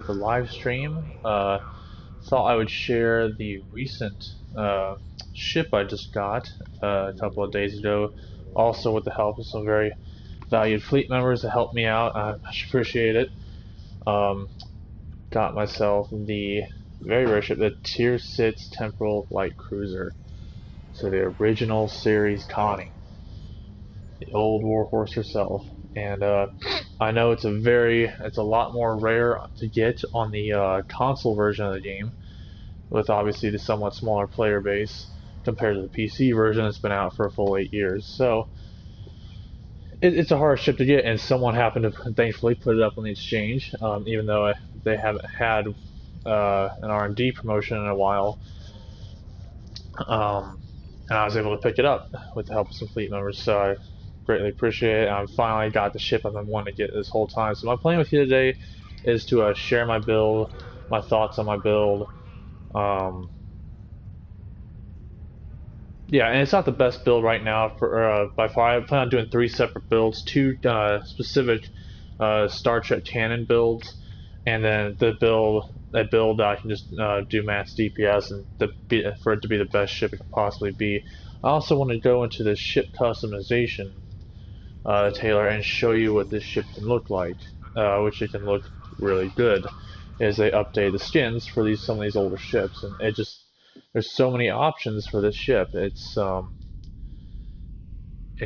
for Livestream. Thought I would share the recent ship I just got a couple of days ago, also with the help of some very valued fleet members that helped me out. I much appreciate it. Got myself the very rare ship, the Tier 6 Temporal Light Cruiser. So the original series Connie, the old warhorse herself. And I know it's a lot more rare to get on the console version of the game, with obviously the somewhat smaller player base compared to the PC version that's been out for a full 8 years. So it's a hard ship to get, and someone happened to thankfully put it up on the exchange, even though they haven't had an R&D promotion in a while. And I was able to pick it up with the help of some fleet members, so I greatly appreciate it. I finally got the ship I've been wanting to get this whole time. So my plan with you today is to share my build, my thoughts on my build. Yeah, and it's not the best build right now for by far. I plan on doing 3 separate builds, 2 specific Star Trek canon builds, and then a build that I can just do max DPS and for it to be the best ship it can possibly be. I also want to go into the ship customization, Taylor, and show you what this ship can look like, which it can look really good as they update the skins for some of these older ships, and there's so many options for this ship. It's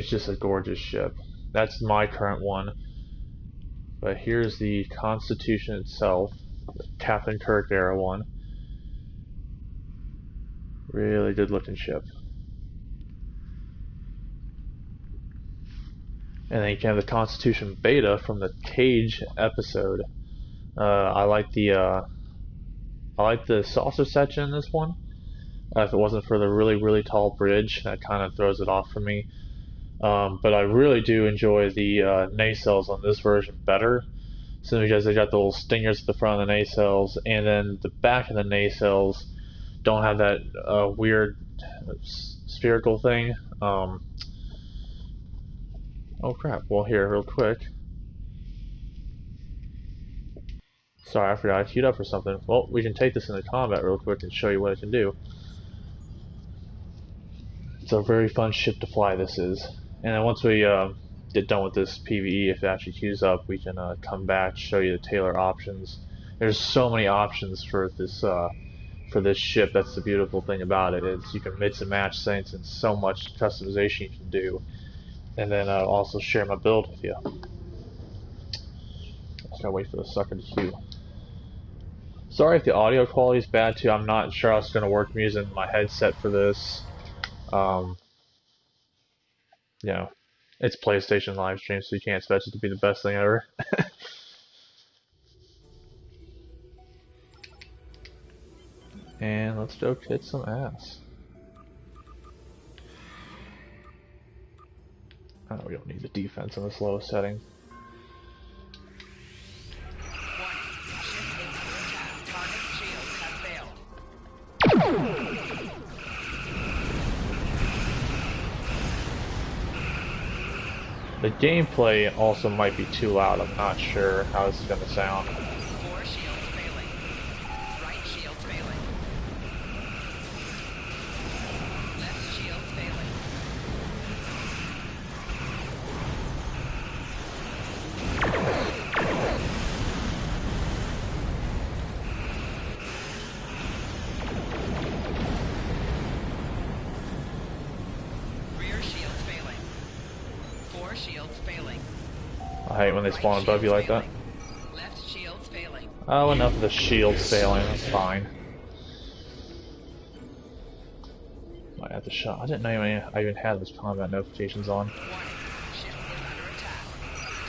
just a gorgeous ship. That's my current one. But here's the Constitution itself, the Captain Kirk era one. Really good looking ship. And then you can have the Constitution beta from the Cage episode. I like the saucer section in this one. If it wasn't for the really tall bridge, that kind of throws it off for me. But I really do enjoy the nacelles on this version better, simply because they got the little stingers at the front of the nacelles, and then the back of the nacelles don't have that weird spherical thing. Oh crap, well here, real quick. Sorry, I forgot I queued up for something. Well, we can take this into combat real quick and show you what it can do. It's a very fun ship to fly, this is. And then once we get done with this PvE, if it actually queues up, we can come back, show you the Taylor options. There's so many options for this ship. That's the beautiful thing about it, is you can mix and match things and so much customization you can do. And then I'll also share my build with you. Just gotta wait for the sucker to queue. Sorry if the audio quality is bad too. I'm not sure how it's gonna work. I'm using my headset for this. You know, it's PlayStation live stream, so you can't expect it to be the best thing ever. And let's go kick some ass. Oh, we don't need the defense on this lowest setting. The gameplay also might be too loud. I'm not sure how this is going to sound. 4 shields failing. Right shield failing. Left shield failing. Rear shields failing. 4 shields failing. I hate when they spawn above you like that. Left shields failing. Oh, enough of the shields failing. That's fine. Might have to shut. I didn't know I even had those combat notifications on. Warning. Ship is under attack.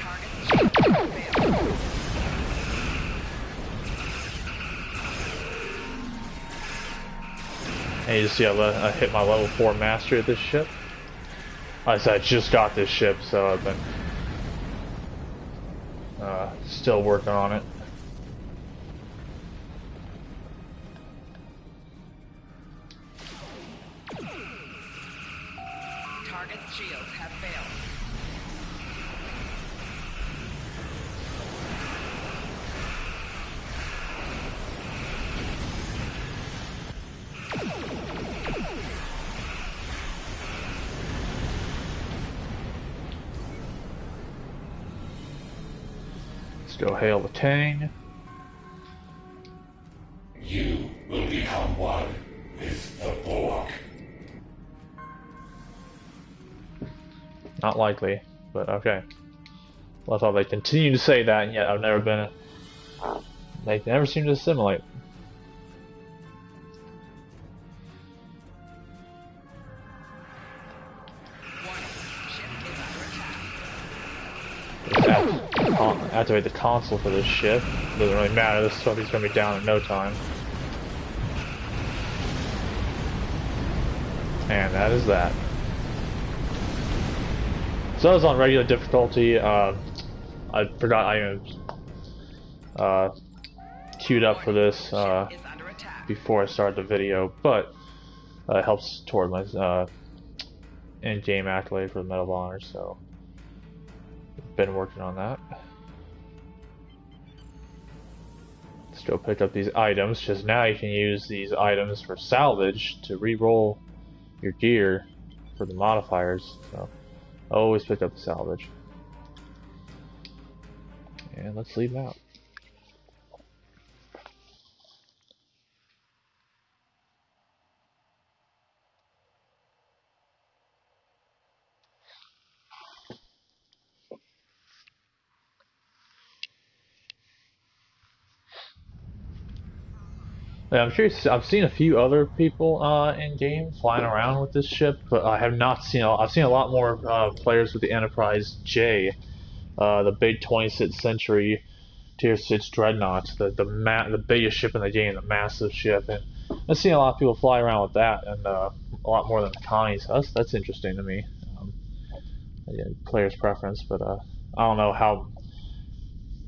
Target shield failed. And you see I hit my level 4 mastery of this ship. Like I said, I just got this ship, so I've been still working on it. Target shields have failed. Let's go hail the Tang. You will become one with the Borg. Not likely, but okay. Well, I thought they continue to say that, and yet I've never been. They never seem to assimilate. Activate the console for this ship. Doesn't really matter. This stuff is going to be down in no time. And that is that. So I was on regular difficulty. I forgot I queued up for this before I started the video, but it helps toward my in-game accolade for the Medal of Honor, so been working on that. Let's go pick up these items, because now you can use these items for salvage to re-roll your gear for the modifiers. So always pick up the salvage. And let's leave out. Yeah, I'm curious. I've seen a few other people in game flying around with this ship, but I have not seen. I've seen a lot more players with the Enterprise J, the big 26th century Tier 6 dreadnought, the biggest ship in the game, the massive ship, and I've seen a lot of people fly around with that, and a lot more than the Connie's. So that's interesting to me. Again, player's preference, but I don't know how.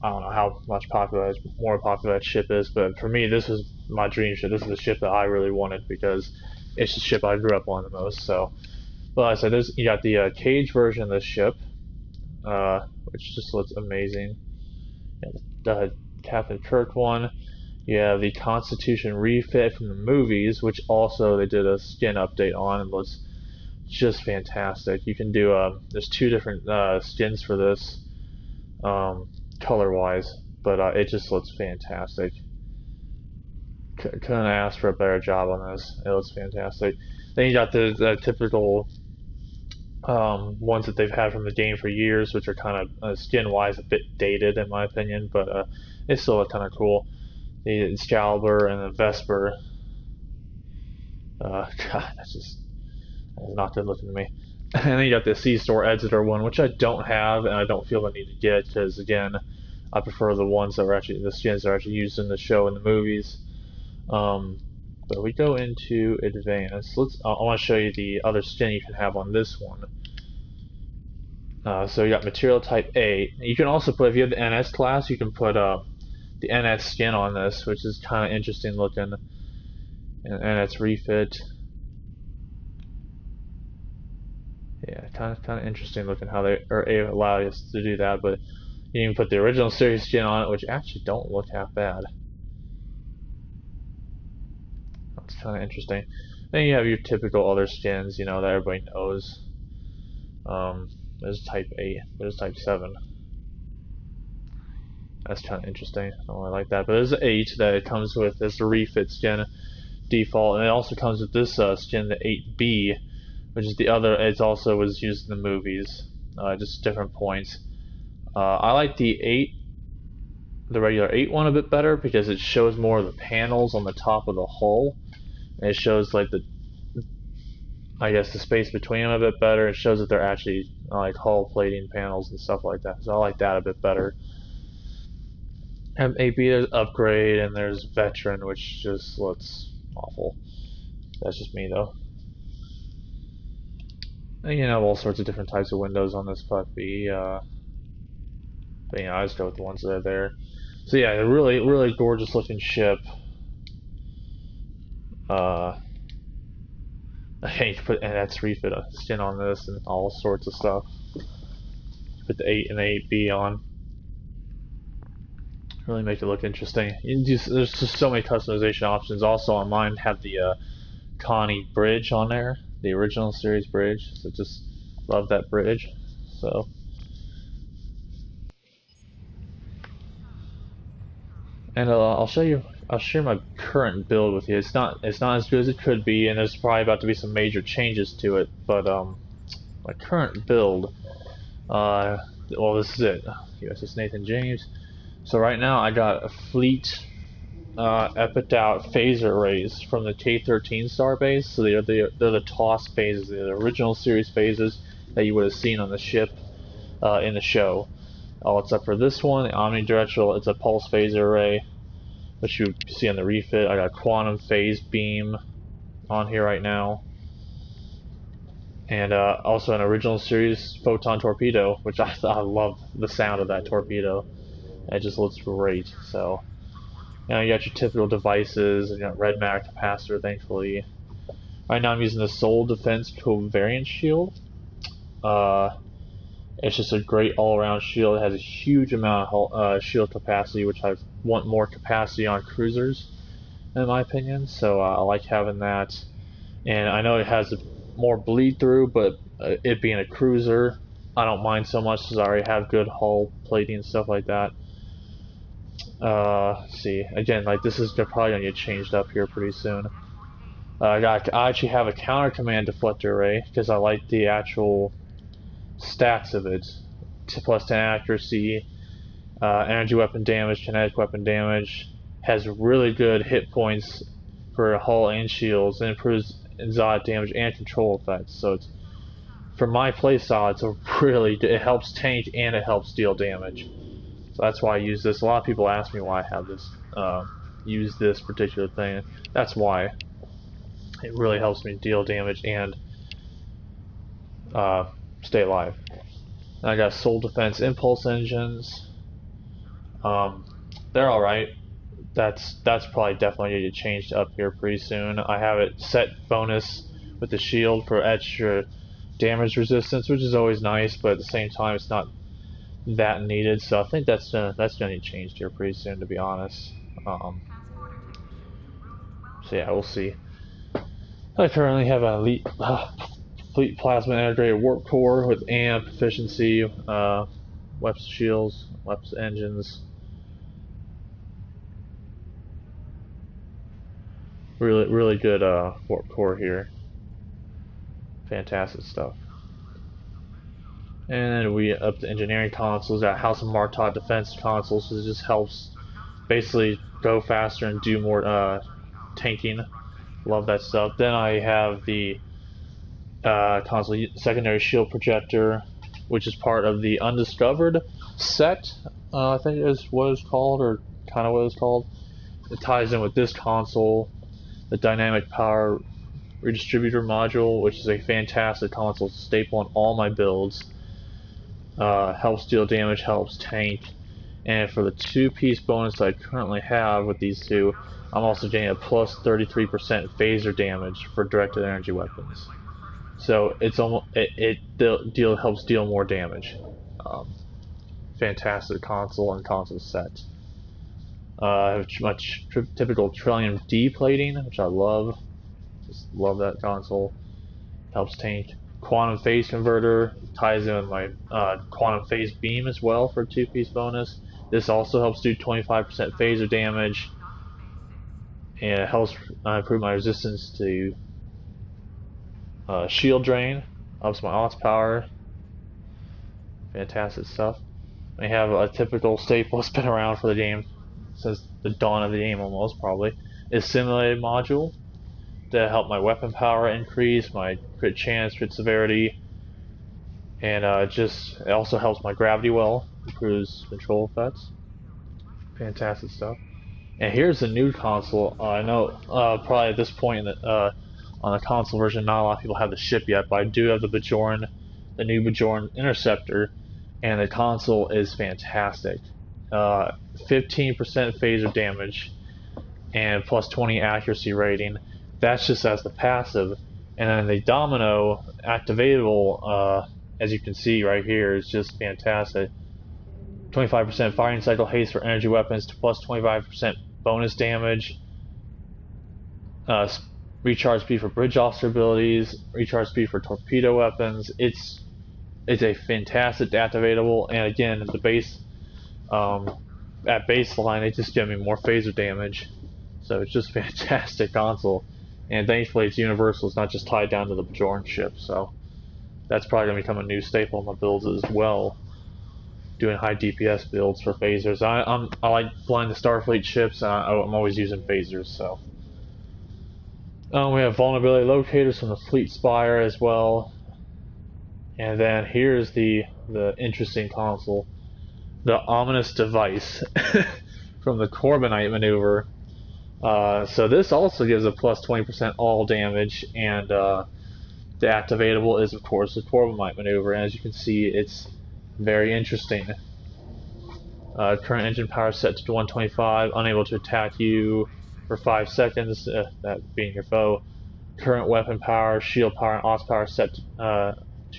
I don't know how much more popular that ship is, but for me, this is my dream ship. This is the ship that I really wanted because it's the ship I grew up on the most. So, well, I said, you got the cage version of this ship, which just looks amazing. The Captain Kirk one. You have the Constitution refit from the movies, which also they did a skin update on, and looks just fantastic. You can do there's two different skins for this. Color-wise, but it just looks fantastic. Couldn't ask for a better job on this. It looks fantastic. Then you got the typical ones that they've had from the game for years, which are kind of skin-wise a bit dated in my opinion, but it's still kind of cool. The Excalibur and the Vesper. God, that's not good looking to me. And then you got the C-Store Editor one, which I don't have, and I don't feel the need to get, because again, I prefer the ones that were actually, the skins that are actually used in the show and the movies. But we go into Advanced. I want to show you the other skin you can have on this one. So you got Material Type A. You can also put, if you have the NS class, you can put the NS skin on this, which is kind of interesting looking. And NS refit. Yeah, kind of interesting looking how they are able to allow us to do that, but you can put the original series skin on it, which actually don't look half bad. That's kind of interesting. Then you have your typical other skins, you know, that everybody knows. There's Type 8, there's Type 7. That's kind of interesting. I don't really like that, but there's the 8 that it comes with. There's the refit skin default, and it also comes with this skin, the 8B, which is the other. It also was used in the movies, just different points. I like the regular 8 one a bit better because it shows more of the panels on the top of the hull. And it shows like I guess the space between them a bit better. It shows that they're actually like hull plating panels and stuff like that. So I like that a bit better. And 8B, there's Upgrade, and there's Veteran, which just looks awful. That's just me though. And you can have all sorts of different types of windows on this puppy. But you know, I just go with the ones that are there. So yeah, a really, really gorgeous looking ship. You can put, and that's refit a skin on this and all sorts of stuff. Put the 8 and the 8B on. Really make it look interesting. There's just so many customization options. Also on mine have the Connie bridge on there, the original series bridge. So just love that bridge. So And I'll show you. I'll share my current build with you. It's not as good as it could be, and there's probably about to be some major changes to it. But my current build, uh, well, this is it. USS Nathan James. So right now I got a fleet epicked out phaser arrays from the K-13 star base. So they're the TOS phases, they're the original series phases that you would have seen on the ship in the show. All except for this one, the omnidirectional. It's a pulse phaser array, which you see on the refit. I got quantum phase beam on here right now, and also an original series photon torpedo, which I love the sound of that torpedo. It just looks great. So, you got your typical devices. You got red matter capacitor, thankfully. Right now I'm using the Soul Defense Covariant Shield. It's just a great all-around shield. It has a huge amount of shield capacity, which I want more capacity on cruisers, in my opinion. So I like having that. And I know it has more bleed through, but it being a cruiser, I don't mind so much because I already have good hull plating and stuff like that. Let's see, again, like this is probably gonna get changed up here pretty soon. I actually have a counter command deflector array because I like the actual stats of it. +10 accuracy, energy weapon damage, kinetic weapon damage, has really good hit points for hull and shields, and improves exotic damage and control effects. So it's, for my playstyle, it helps tank and it helps deal damage. So that's why I use this. A lot of people ask me why I have this, use this particular thing. That's why. It really helps me deal damage and stay alive. And I got Soul Defense Impulse engines. They're alright. That's probably definitely going to get changed up here pretty soon. I have it set bonus with the shield for extra damage resistance, which is always nice, but at the same time it's not that needed. So I think that's going to get changed here pretty soon, to be honest. So yeah, we'll see. I currently have an elite fleet plasma integrated warp core with amp efficiency, weapons shields, weapons engines. Really good warp core here. Fantastic stuff. And then we up the engineering consoles. Got House of Martot defense consoles, so it just helps basically go faster and do more tanking. Love that stuff. Then I have the console secondary shield projector, which is part of the Undiscovered set. I think is what it's called, or kind of what it's called. It ties in with this console, the dynamic power redistributor module, which is a fantastic console staple on all my builds. Helps deal damage, helps tank, and for the 2-piece bonus I currently have with these two, I'm also getting a plus 33% phaser damage for directed energy weapons. So it's almost helps deal more damage. Fantastic console and console set. I have much typical Trillium D plating, which I love. Just love that console. Helps tank. Quantum phase converter ties in with my quantum phase beam as well for a 2-piece bonus. This also helps do 25% phaser damage, and it helps improve my resistance to shield drain. Ups my OS power. Fantastic stuff. We have a typical staple that's been around for the game since the dawn of the game almost, probably, is simulated module to help my weapon power increase, my crit chance, crit severity, and it also helps my gravity well, improves control effects. Fantastic stuff. And here's the new console. I know probably at this point on the console version, not a lot of people have the ship yet, but I do have the new Bajoran Interceptor, and the console is fantastic. 15% phaser damage and plus 20 accuracy rating. That's just as the passive, and then the Domino activatable, as you can see right here, is just fantastic. 25% firing cycle haste for energy weapons, plus 25% bonus damage. Recharge speed for bridge officer abilities, recharge speed for torpedo weapons. It's a fantastic activatable, and again, the base at baseline, it just gives me more phaser damage. So it's just fantastic console. And thankfully it's universal, it's not just tied down to the Bajoran ship, so that's probably going to become a new staple in my builds as well. Doing high DPS builds for phasers. I like flying the Starfleet ships, and I'm always using phasers, so. We have vulnerability locators from the Fleet Spire as well. And then here's the interesting console. The ominous device from the Corbinite maneuver. So this also gives a plus 20% all damage, and the activatable is of course the Corbinite maneuver, and as you can see it's very interesting. Current engine power set to 125, unable to attack you for 5 seconds, that being your foe. Current weapon power, shield power, and os power set to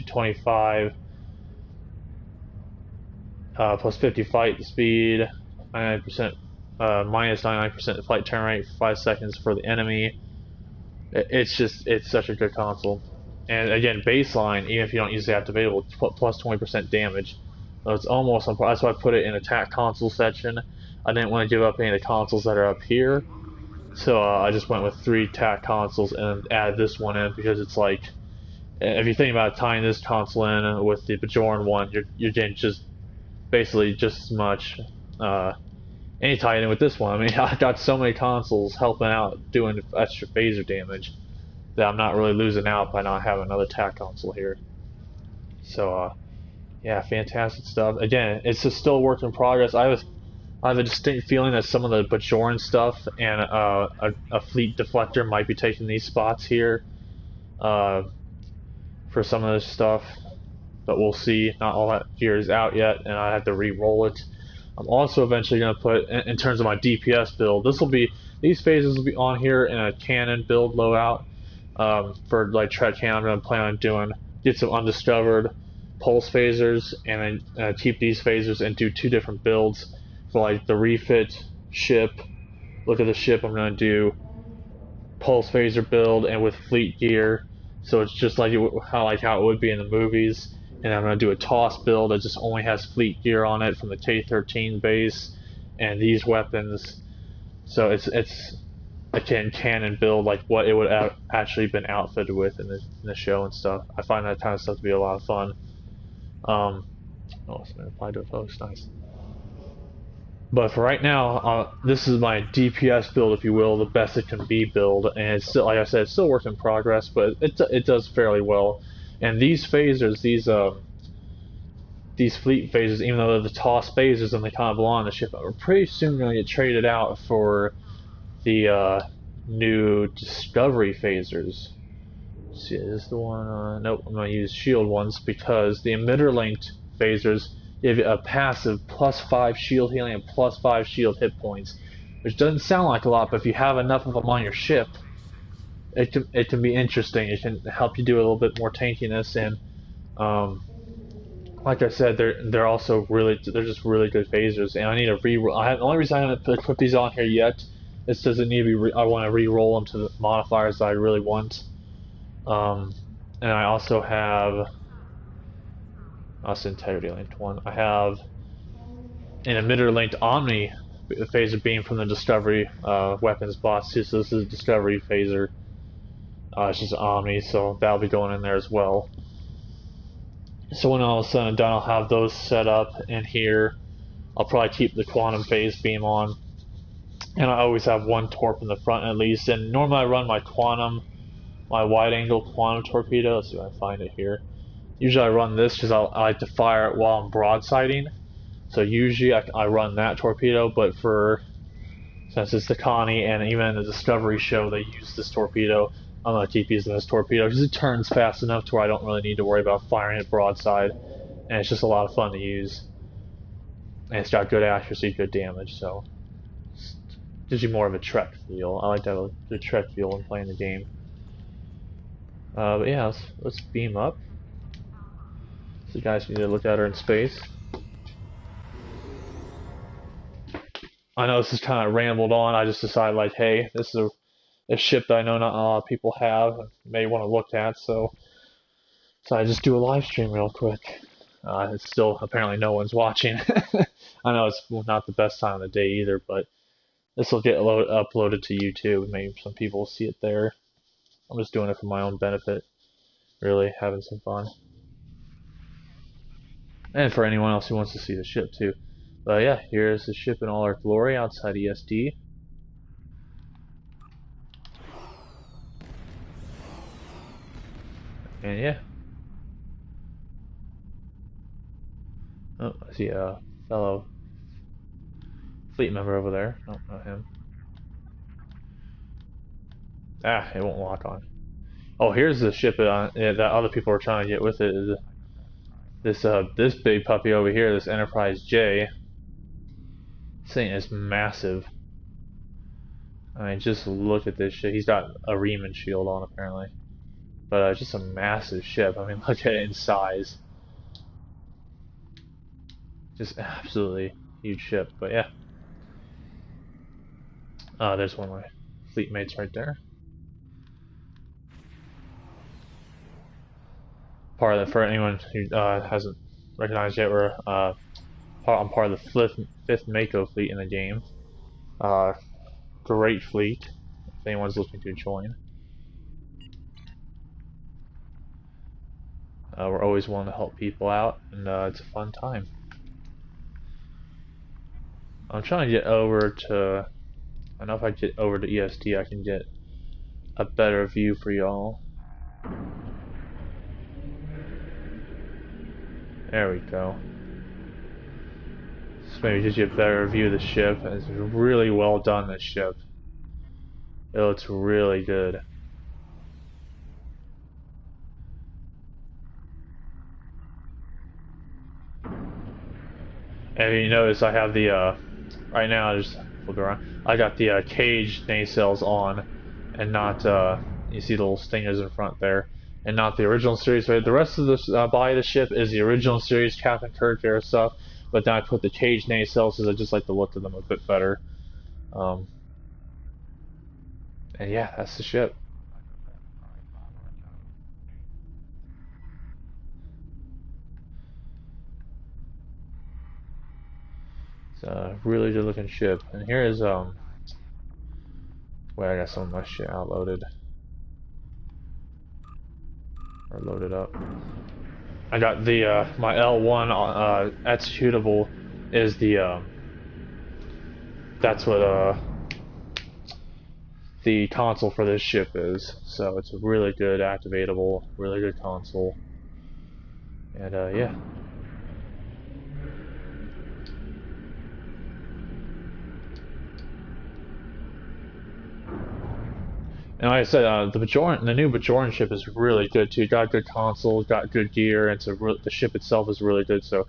25, plus 50 fight speed, 99%, minus 99% flight turn rate for 5 seconds for the enemy. It's such a good console. And again, baseline, even if you don't use the activatable, plus 20% damage. So it's almost, that's why I put it in attack console section. I didn't want to give up any of the consoles that are up here. So I just went with 3 attack consoles and added this one in because it's like, if you think about tying this console in with the Bajoran one, you're getting just basically just as much. And you tie it in with this one. I mean, I got so many consoles helping out doing extra phaser damage that I'm not really losing out by not having another attack console here. So yeah, fantastic stuff. Again, it's just still a work in progress. I have a distinct feeling that some of the Bajoran stuff and a fleet deflector might be taking these spots here for some of this stuff, but we'll see. Not all that gear is out yet, and I have to re-roll it. I'm also eventually going to put, in terms of my DPS build, these phases will be on here in a cannon build loadout. For like Tread Cannon, I'm going to plan on get some undiscovered pulse phasers, and then keep these phasers and do 2 different builds for like the refit ship. Look at the ship. I'm going to do pulse phaser build and with fleet gear, so it's just like how it would be in the movies. And I'm going to do a toss build that just only has fleet gear on it from the K-13 base and these weapons. So it's a cannon build like what it would have actually been outfitted with in the show and stuff. I find that kind of stuff to be a lot of fun. Oh, somebody replied to a post. Nice. But for right now, this is my DPS build, if you will, the best it can be build, and it's still, like I said, it's still a work in progress, but it does fairly well. And these phasers, these fleet phasers, even though they're the toss phasers and they kind of belong on the ship, are pretty soon going to get traded out for the new Discovery phasers. Let's see, is this the one? Nope, I'm going to use shield ones because the emitter-linked phasers give you a passive plus 5 shield healing and plus 5 shield hit points, which doesn't sound like a lot, but if you have enough of them on your ship, it can be interesting. It can help you do a little bit more tankiness, and like I said, they're also they're just really good phasers, and I need to re-roll. The only reason I haven't put these on here yet is because it need to be. I want to re-roll them to the modifiers that I really want. And I also have integrity linked one. I have an emitter linked Omni phaser beam from the Discovery weapons box too. So this is a Discovery phaser. It's just Omni, so that'll be going in there as well. So when all is said and done, I'll have those set up in here. I'll probably keep the quantum phase beam on, and I always have 1 torp in the front at least. And normally I run my wide-angle quantum torpedo. Let's see if I can find it here. Usually I run this because I like to fire it while I'm broadsiding. So usually I run that torpedo, but since it's the Connie and even in the Discovery show they use this torpedo, I'm going to keep using this torpedo because it turns fast enough to where I don't really need to worry about firing it broadside, and it's just a lot of fun to use. And it's got good accuracy, good damage, so it gives you more of a Trek feel. I like to have a good Trek feel when playing the game. But yeah, let's beam up. So you guys need to look at her in space. I know this is kind of rambled on. I just decided, like, hey, this is a ship that I know not a lot of people have and may want to look at, so I just do a live stream real quick. It's still apparently no one's watching. I know it's not the best time of the day either, but this will get uploaded to YouTube. Maybe some people will see it there. I'm just doing it for my own benefit. Really having some fun. And for anyone else who wants to see the ship too. But yeah, here's the ship in all our glory outside ESD. And yeah. Oh, I see a fellow fleet member over there. Oh, not him. Ah, it won't lock on. Oh, here's the ship that other people are trying to get with it. This big puppy over here, this Enterprise J. This thing is massive. I mean, just look at this shit. He's got a Riemann shield on, apparently. But just a massive ship. I mean, look at it in size. Just absolutely huge ship. But yeah. There's one of my fleet mates right there. Part of the, for anyone who hasn't recognized yet, I'm part of the fifth Mako fleet in the game. Great fleet. If anyone's looking to join, we're always willing to help people out, and it's a fun time. I'm trying to get over to. I know if I get over to ESD, I can get a better view for y'all. There we go. This maybe gives you a better view of the ship. It's really well done, this ship. It looks really good. And you notice I have the, right now, just flip it around. I got the cage nacelles on, and not, you see the little stingers in front there, and not the original series. Right? The rest of the body of the ship is the original series Captain Kirk era stuff, but then I put the cage nacelles because I just like the look of them a bit better. And yeah, that's the ship. It's a really good looking ship. And here is wait, I got some of my shit outloaded. Or loaded up. I got the my L1 executable is the that's what the console for this ship is. So it's a really good activatable, really good console. And yeah. And like I said, the new Bajoran ship is really good too. Got good console, got good gear, and the ship itself is really good. So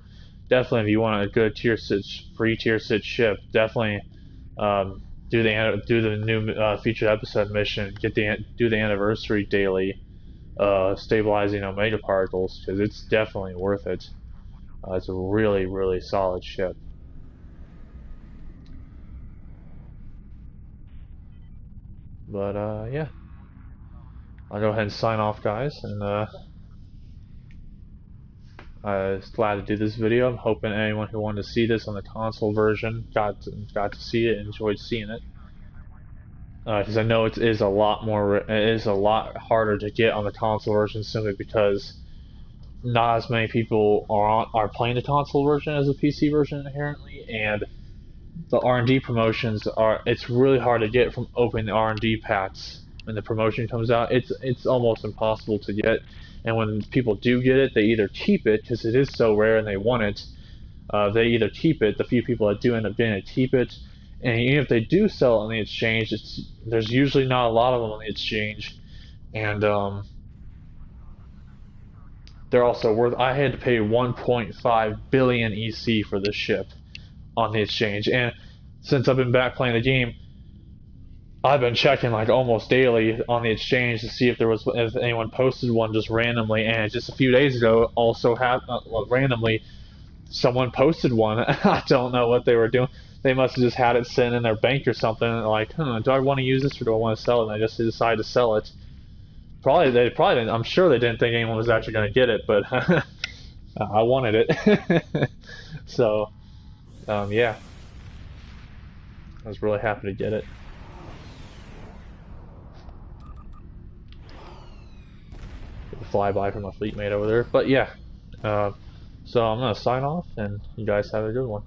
definitely, if you want a good free tier 6 ship, definitely do the new featured episode mission. Do the anniversary daily, stabilizing Omega particles, because it's definitely worth it. It's a really solid ship. But yeah, I'll go ahead and sign off, guys, and I was glad to do this video. I'm hoping anyone who wanted to see this on the console version got to see it and enjoyed seeing it, because I know it is a lot harder to get on the console version, simply because not as many people are playing the console version as the PC version inherently, and the R&D promotions it's really hard to get from opening the R&D packs when the promotion comes out. It's almost impossible to get, and when people do get it, they either keep it because it is so rare and they want it. They either keep it, the few people that do end up getting it keep it, and even if they do sell it on the exchange, there's usually not a lot of them on the exchange, and they're also worth. I had to pay 1.5 billion EC for this ship on the exchange, and since I've been back playing the game, I've been checking like almost daily on the exchange to see if anyone posted one just randomly, and just a few days ago also randomly someone posted one. I don't know what they were doing. They must have just had it sitting in their bank or something, like, do I want to use this or do I want to sell it? And I just decided to sell it. They probably didn't, I'm sure they didn't think anyone was actually going to get it, but I wanted it. So, yeah, I was really happy to get it. Flyby from a fleet mate over there. But yeah, uh, so I'm gonna sign off, and you guys have a good one.